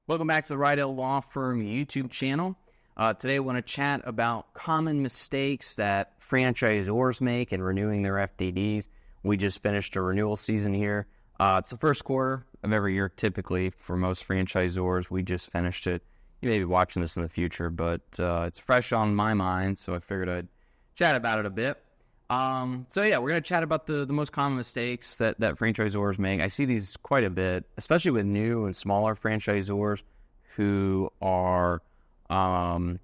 Welcome back to the Reidel Law Firm YouTube channel. Today I want to chat about common mistakes that franchisors make in renewing their FDDs. We just finished a renewal season here. It's the first quarter of every year typically for most franchisors. We just finished it. You may be watching this in the future, but it's fresh on my mind, so I figured I'd chat about it a bit. We're going to chat about the most common mistakes that franchisors make. I see these quite a bit, especially with new and smaller franchisors who are don't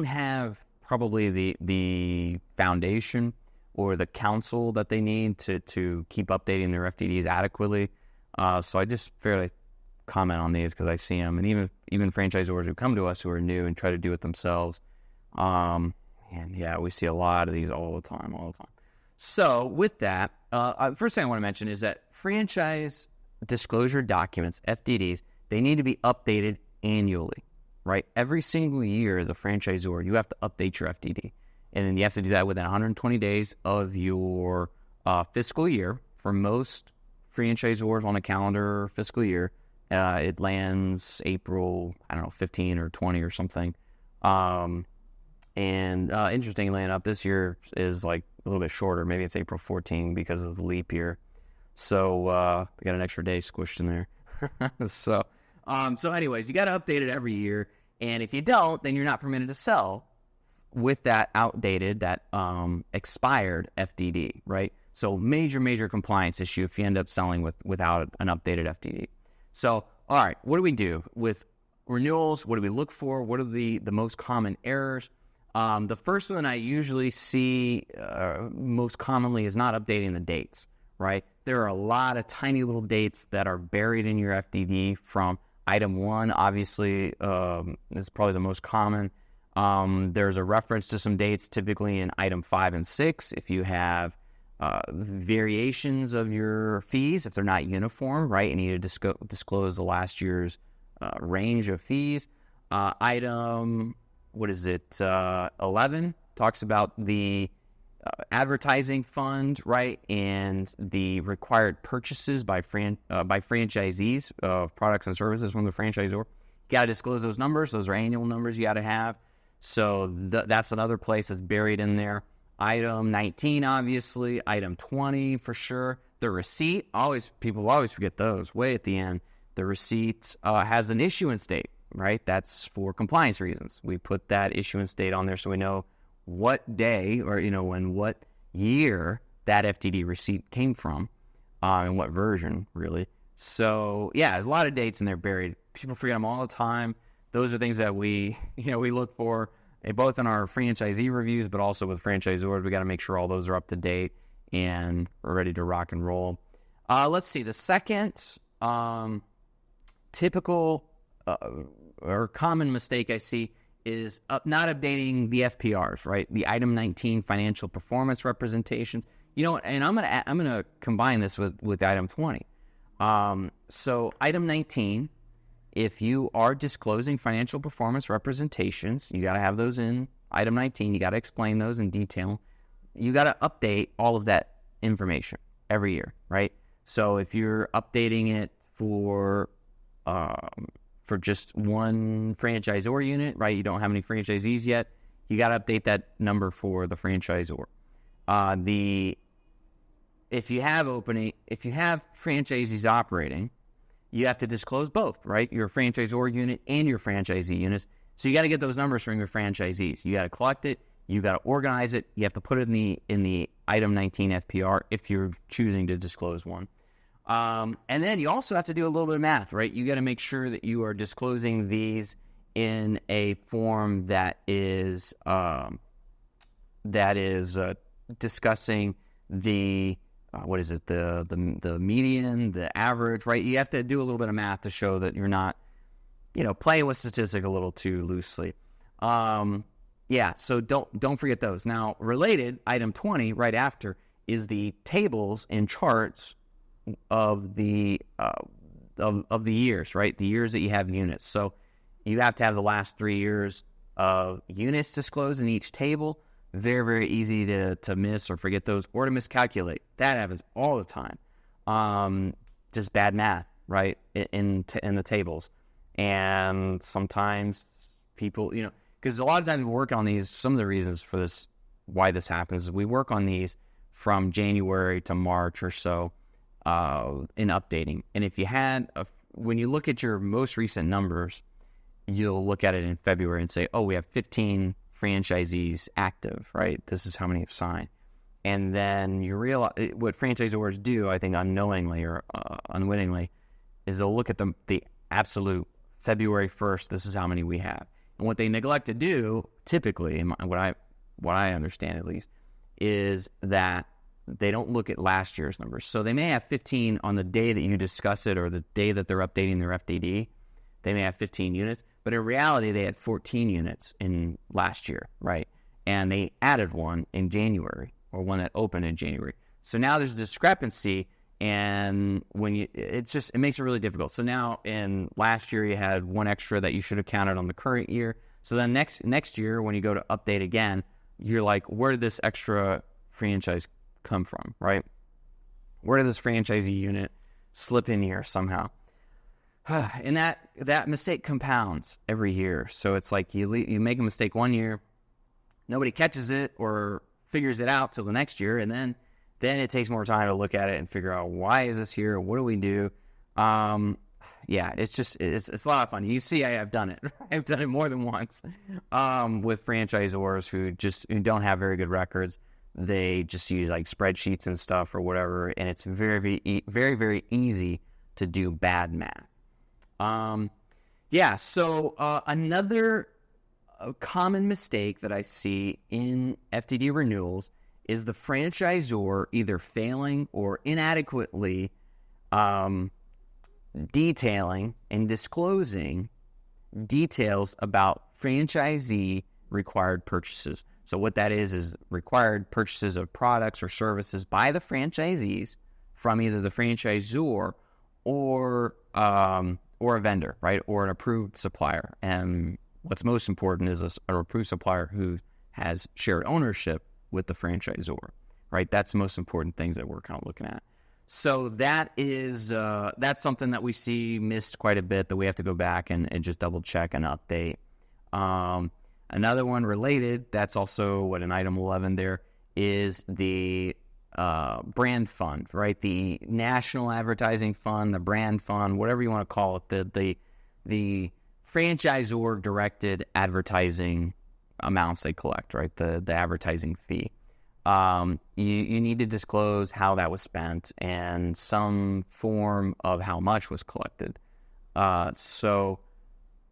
have probably the foundation or the counsel that they need to keep updating their FDDs adequately. So I just fairly comment on these because I see them, and even franchisors who come to us who are new and try to do it themselves. And yeah, we see a lot of these all the time. So with that, first thing I want to mention is that franchise disclosure documents, FDDs, they need to be updated annually, right? Every single year as a franchisor, you have to update your FDD. And then you have to do that within 120 days of your fiscal year. For most franchisors on a calendar fiscal year, it lands April, 15 or 20 or something. Interestingly enough, this year is like a little bit shorter. Maybe it's April 14 because of the leap year. So we got an extra day squished in there. So anyways, you got to update it every year. And if you don't, then you're not permitted to sell with that outdated, that expired FDD, right? So major compliance issue if you end up selling without an updated FDD. So, all right, what do we do with renewals? What do we look for? What are the most common errors? The first one I usually see most commonly is not updating the dates, right? There are a lot of tiny little dates that are buried in your FDD from item 1, obviously, is probably the most common. There's a reference to some dates typically in item 5 and 6. If you have variations of your fees, if they're not uniform, right, you need to disclose the last year's range of fees. Item 11 talks about the advertising fund, right, and the required purchases by franchisees of products and services from the franchisor. You got to disclose those numbers. Those are annual numbers you got to have. So that's another place that's buried in there. Item 19, obviously. Item 20, for sure. The receipt, people always forget those, way at the end. The receipt has an issuance date, right? That's for compliance reasons. We put that issuance date on there so we know what day or, when what year that FDD receipt came from and what version, really. So, yeah, there's a lot of dates in there buried. People forget them all the time. Those are things that we look for both in our franchisee reviews, but also with franchisors. We got to make sure all those are up to date and we're ready to rock and roll. Let's see. The second typical or common mistake I see is not updating the FPRs, right? The item 19 financial performance representations. And I'm gonna combine this with item 20. So item 19, if you are disclosing financial performance representations, you got to have those in item 19. You got to explain those in detail. You got to update all of that information every year, right? So if you're updating it for just one franchisor unit, right? You don't have any franchisees yet. You got to update that number for the franchisor. If you have franchisees operating, you have to disclose both, right? Your franchisor unit and your franchisee units. So you got to get those numbers from your franchisees. You got to collect it. You got to organize it. You have to put it in the item 19 FPR if you're choosing to disclose one. And then you also have to do a little bit of math, right? You got to make sure that you are disclosing these in a form that is discussing the the median, the average, right? You have to do a little bit of math to show that you're not, playing with statistics a little too loosely. So don't forget those. Now, related, item 20 right after is the tables and charts of the years, right? The years that you have units. So you have to have the last 3 years of units disclosed in each table. Very, very easy to miss or forget those or to miscalculate. That happens all the time. Just bad math, right, in the tables. And sometimes people, because a lot of times we work on these, some of the reasons for this, why this happens, is we work on these from January to March or so in updating. And if you had, when you look at your most recent numbers, you'll look at it in February and say, oh, we have 15 franchisees active, right? This is how many have signed. And then you realize what franchisors do, I think unknowingly or unwittingly, is they'll look at the absolute February 1st, this is how many we have. And what they neglect to do, typically, what I understand at least, is that they don't look at last year's numbers. So they may have 15 on the day that you discuss it or the day that they're updating their FDD. They may have 15 units, but in reality, they had 14 units in last year, right? And they added one in January, or one that opened in January. So now there's a discrepancy, and it makes it really difficult. So now in last year, you had one extra that you should have counted on the current year. So then next year, when you go to update again, you're like, where did this extra franchise come from, right? Where did this franchisee unit slip in here somehow? And that mistake compounds every year. So it's like you make a mistake one year, nobody catches it or figures it out till the next year, and then it takes more time to look at it and figure out, why is this here? What do we do? Yeah, it's a lot of fun. You see, I've done it. I've done it more than once with franchisors who don't have very good records. They just use like spreadsheets and stuff or whatever, and it's very, very, very, very easy to do bad math. So another common mistake that I see in FDD renewals is the franchisor either failing or inadequately detailing and disclosing details about franchisee required purchases. So what that is required purchases of products or services by the franchisees from either the franchisor or a vendor, right, or an approved supplier. And what's most important is an approved supplier who has shared ownership with the franchisor, right? That's the most important things that we're kind of looking at. So that is that's something that we see missed quite a bit, that we have to go back and just double check and update. Another one related, that's also what in item 11 there, is the brand fund, right? The national advertising fund, the brand fund, whatever you want to call it, the franchisor directed advertising amounts they collect, right? The advertising fee. You need to disclose how that was spent and some form of how much was collected. So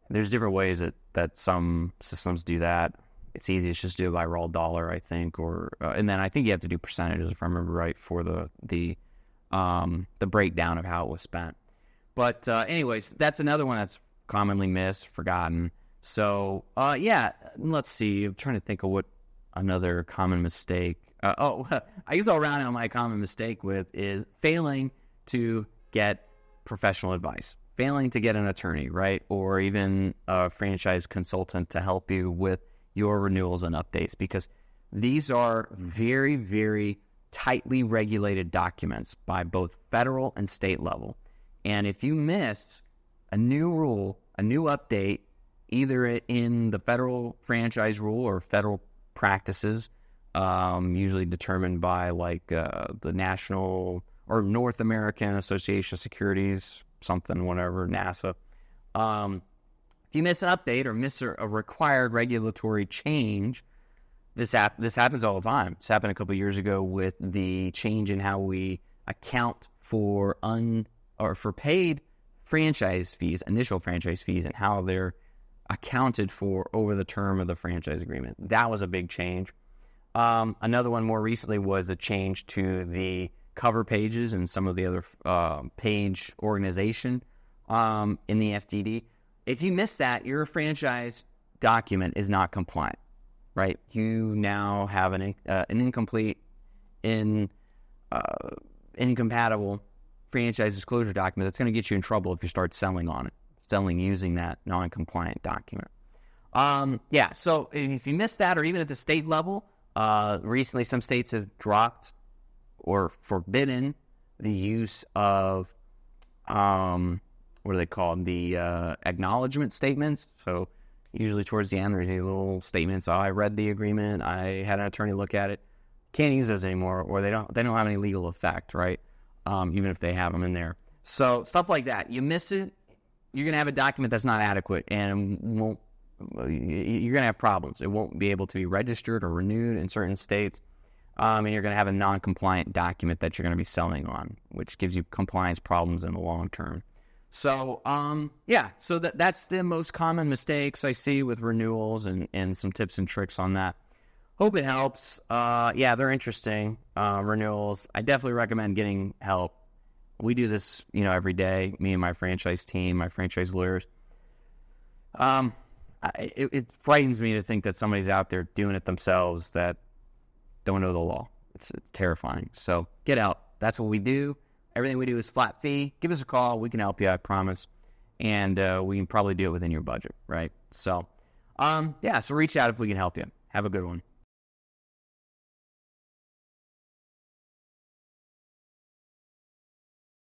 there's different ways that some systems do that. It's easiest just to do it by raw dollar, I think, and then I think you have to do percentages, if I remember right, for the breakdown of how it was spent. But anyways, that's another one that's commonly missed, forgotten. So let's see. I'm trying to think of what another common mistake. I guess I'll round out my common mistake with is failing to get professional advice, failing to get an attorney, right, or even a franchise consultant to help you with your renewals and updates, because these are very, very tightly regulated documents by both federal and state level. And if you miss a new rule, a new update, either in the federal franchise rule or federal practices, usually determined by the National or North American Association of Securities, something, whatever, NASA. If you miss an update or miss a required regulatory change, this happens all the time. This happened a couple of years ago with the change in how we account for paid franchise fees, initial franchise fees, and how they're accounted for over the term of the franchise agreement. That was a big change. Another one more recently was a change to the cover pages and some of the other page organization in the FDD. If you miss that, your franchise document is not compliant, right? You now have an incomplete, incompatible franchise disclosure document that's going to get you in trouble if you start selling using that non-compliant document. So if you miss that, or even at the state level, recently some states have dropped or forbidden the use of what are they called? The acknowledgement statements. So usually towards the end, there's these little statements. Oh, I read the agreement. I had an attorney look at it. Can't use those anymore, or they don't have any legal effect, right? Even if they have them in there. So stuff like that. You miss it, you're going to have a document that's not adequate, and you're going to have problems. It won't be able to be registered or renewed in certain states, and you're going to have a non-compliant document that you're going to be selling on, which gives you compliance problems in the long term. So, so that's the most common mistakes I see with renewals, and some tips and tricks on that. Hope it helps. They're interesting, renewals. I definitely recommend getting help. We do this, every day, me and my franchise team, my franchise lawyers. It frightens me to think that somebody's out there doing it themselves that don't know the law. It's terrifying. So get out. That's what we do. Everything we do is flat fee. Give us a call. We can help you, I promise. And we can probably do it within your budget, right? So, so reach out if we can help you. Have a good one.